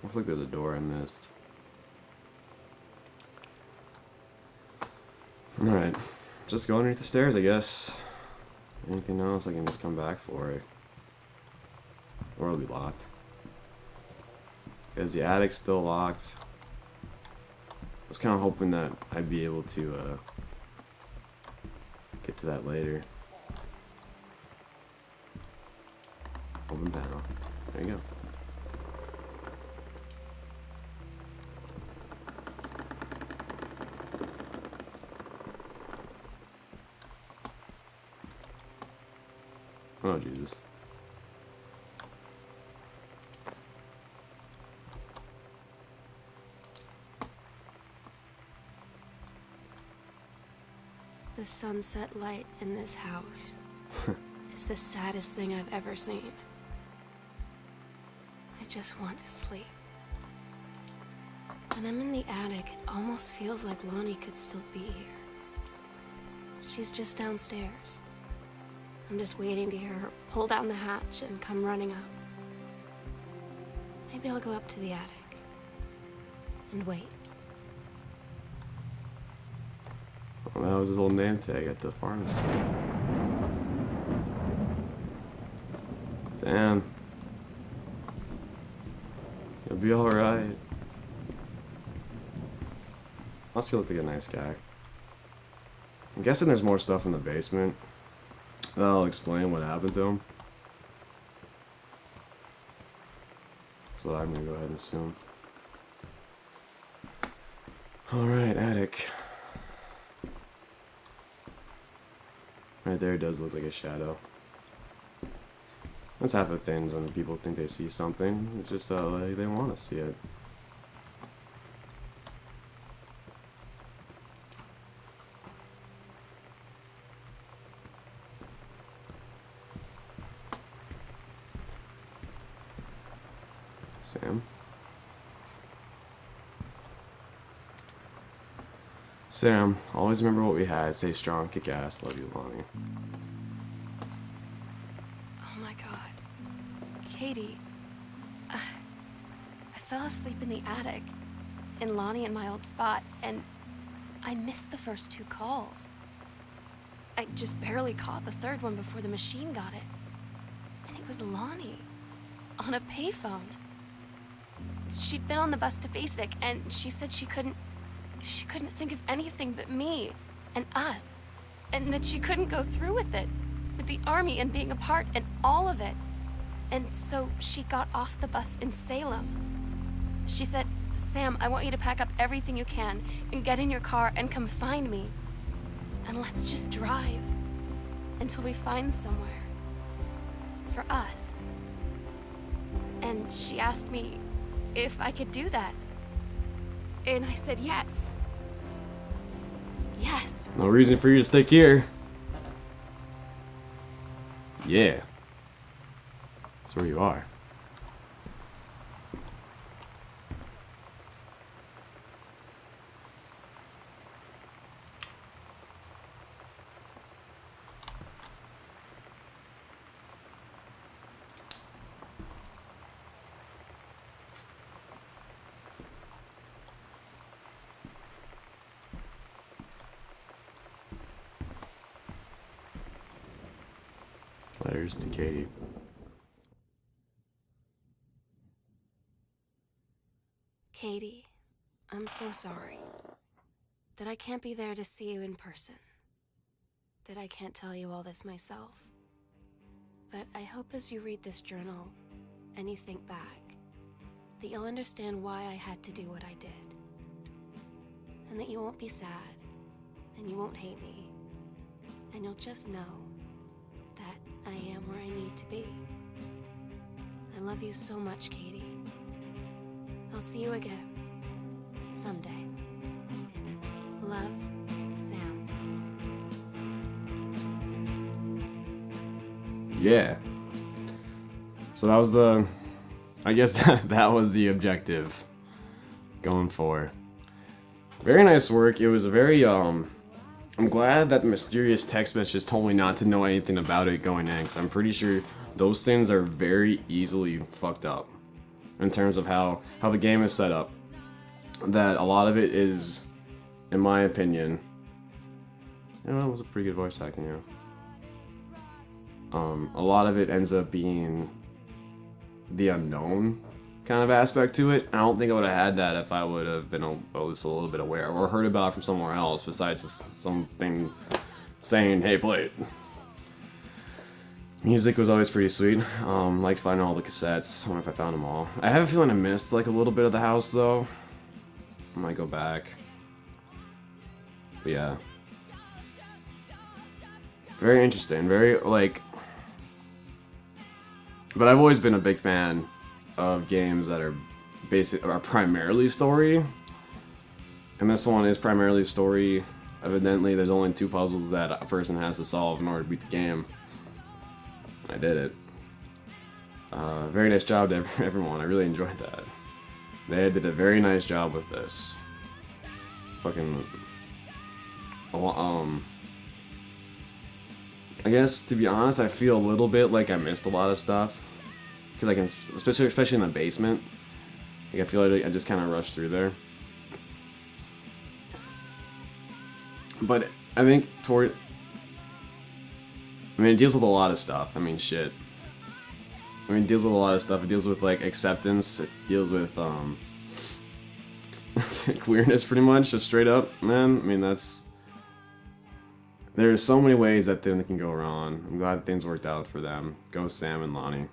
Looks like there's a door I missed. Alright. Just go underneath the stairs, I guess. Anything else I can just come back for it. Or it'll be locked. Because the attic's still locked. I was kind of hoping that I'd be able to get to that later. Open panel. There you go. Oh, Jesus. The sunset light in this house is the saddest thing I've ever seen. I just want to sleep. When I'm in the attic, it almost feels like Lonnie could still be here. She's just downstairs. I'm just waiting to hear her pull down the hatch and come running up. Maybe I'll go up to the attic and wait. Well, that was his old name tag at the pharmacy. Sam. You'll be alright. Must look like a nice guy. I'm guessing there's more stuff in the basement. That'll explain what happened to him. So I'm gonna go ahead and assume. Alright, attic. Right there does look like a shadow. That's half the things when people think they see something. It's just like they want to see it. Sam? Sam, always remember what we had. Stay strong, kick ass. Love you, Lonnie. Oh my God. Katie. I fell asleep in the attic, in Lonnie in my old spot, and I missed the first 2 calls. I just barely caught the 3rd one before the machine got it. And it was Lonnie, on a payphone. She'd been on the bus to Basic, and she said she couldn't think of anything but me and us, and that she couldn't go through with it, with the army and being apart and all of it. And so she got off the bus in Salem. She said, "Sam, I want you to pack up everything you can and get in your car and come find me. And let's just drive until we find somewhere for us." And she asked me if I could do that. And I said yes. Yes. No reason for you to stick here. Yeah. That's where you are. Letters to Katie. Katie, I'm so sorry that I can't be there to see you in person, that I can't tell you all this myself. But I hope as you read this journal and you think back, that you'll understand why I had to do what I did. And that you won't be sad, and you won't hate me, and you'll just know that I am where I need to be. I love you so much, Katie. I'll see you again someday. Love, Sam. Yeah. So that was I guess that was the objective going for. Very nice work. It was a very, I'm glad that the mysterious text message told me not to know anything about it going in, because I'm pretty sure those things are very easily fucked up. in terms of how the game is set up. That a lot of it is, in my opinion, you know, it was a pretty good voice acting, yeah. A lot of it ends up being the unknown kind of aspect to it. I don't think I would have had that if I would have been at least a little bit aware or heard about it from somewhere else besides just something saying, hey, play it. Music was always pretty sweet. Liked finding all the cassettes. I wonder if I found them all. I have a feeling I missed like a little bit of the house though. I might go back. But yeah. Very interesting. Very like. But I've always been a big fan of games that are primarily story. And this one is primarily story. Evidently, there's only 2 puzzles that a person has to solve in order to beat the game. I did it. Very nice job to everyone. I really enjoyed that. They did a very nice job with this. Fucking. I guess to be honest, I feel a little bit like I missed a lot of stuff because I can, especially in the basement. Like I feel like I just kind of rushed through there. But I think it deals with a lot of stuff. I mean, shit. It deals with a lot of stuff. It deals with, like, acceptance. It deals with, queerness, pretty much. Just straight up, man. I mean, there's so many ways that thing can go wrong. I'm glad things worked out for them. Go Sam and Lonnie.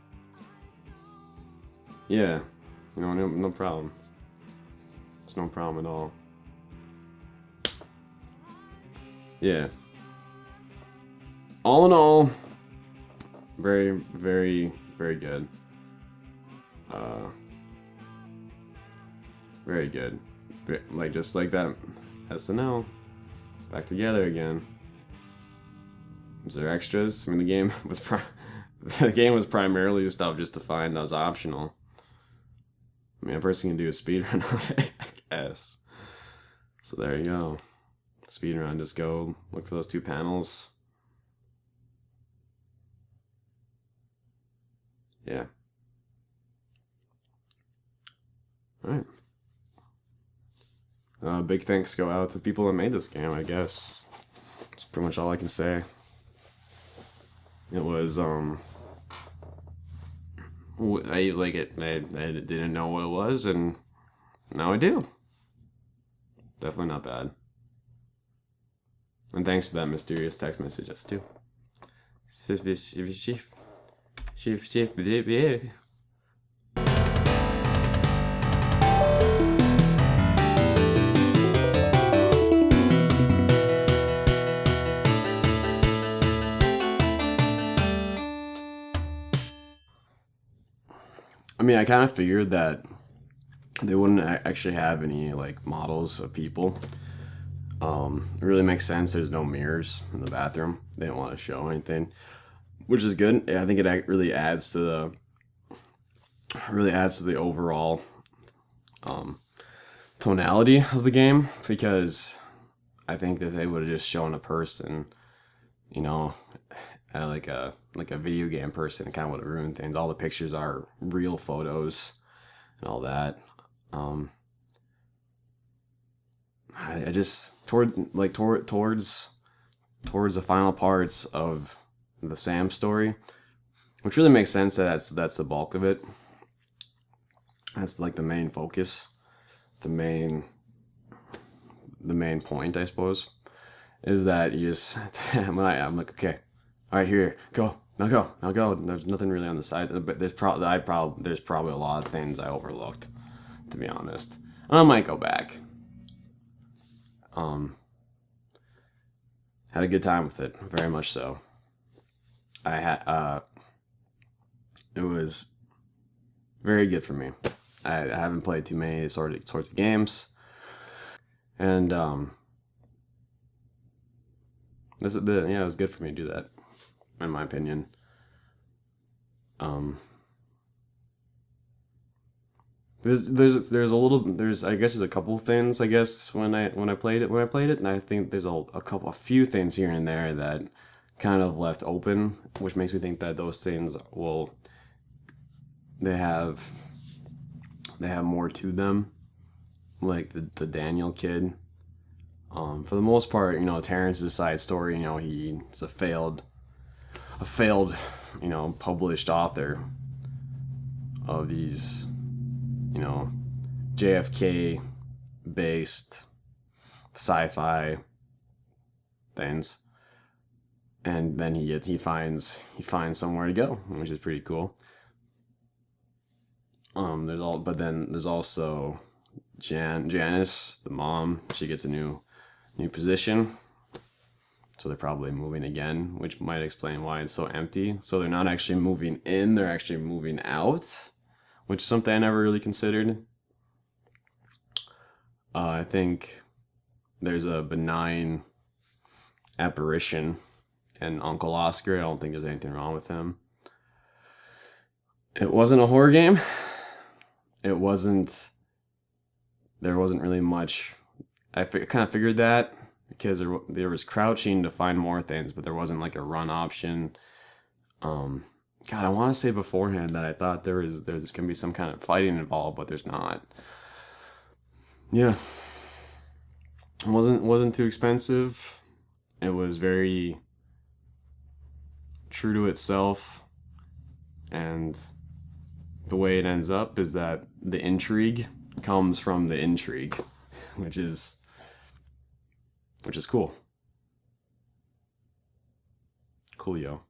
Yeah. You know, no problem. It's no problem at all. Yeah. All in all, very, very, very good. Very good. Like, just like that SNL. Back together again. Is there extras? I mean, the game was primarily stuff just to find that was optional. I mean, a person can do a speedrun of it, I guess. So there you go. Speedrun, just go look for those 2 panels. Yeah. Alright. Big thanks go out to the people that made this game, I guess. That's pretty much all I can say. It was, I like it. I didn't know what it was, and now I do. Definitely not bad. And thanks to that mysterious text message, us too. I mean, I kind of figured that they wouldn't actually have any, like, models of people. It really makes sense. There's no mirrors in the bathroom. They didn't want to show anything, which is good. I think it really adds to the overall tonality of the game, because I think that they would have just shown a person, you know, like a video game person, it kind of would have ruined things. All the pictures are real photos and all that. I just towards the final parts of the Sam story, which really makes sense that that's the bulk of it. That's like the main focus, the main point, I suppose, is that you just I'm like, okay, all right, here, go, now go. There's nothing really on the side, but there's probably a lot of things I overlooked, to be honest. And I might go back. Had a good time with it, very much so. It was very good for me. I haven't played too many sorts of games, and it was good for me to do that, in my opinion. There's I guess there's a couple things, I guess, when I played it, and I think there's a few things here and there that kind of left open, which makes me think that those things they have they have more to them, like the Daniel kid. For the most part, you know, Terrence's side story, you know, he's a failed, you know, published author of these, you know, JFK based sci-fi things, and then he finds somewhere to go, which is pretty cool. But then there's also Janice, the mom. She gets a new position, so they're probably moving again, which might explain why it's so empty. So they're not actually moving in; they're actually moving out, which is something I never really considered. I think there's a benign apparition in Uncle Oscar. I don't think there's anything wrong with him. It wasn't a horror game. It wasn't. There wasn't really much. I kind of figured that because there was crouching to find more things, but there wasn't like a run option. God, I want to say beforehand that I thought there's gonna be some kind of fighting involved, but there's not. Yeah, it wasn't too expensive. It was very true to itself, and the way it ends up is that the intrigue comes from the intrigue, which is cool. Coolio.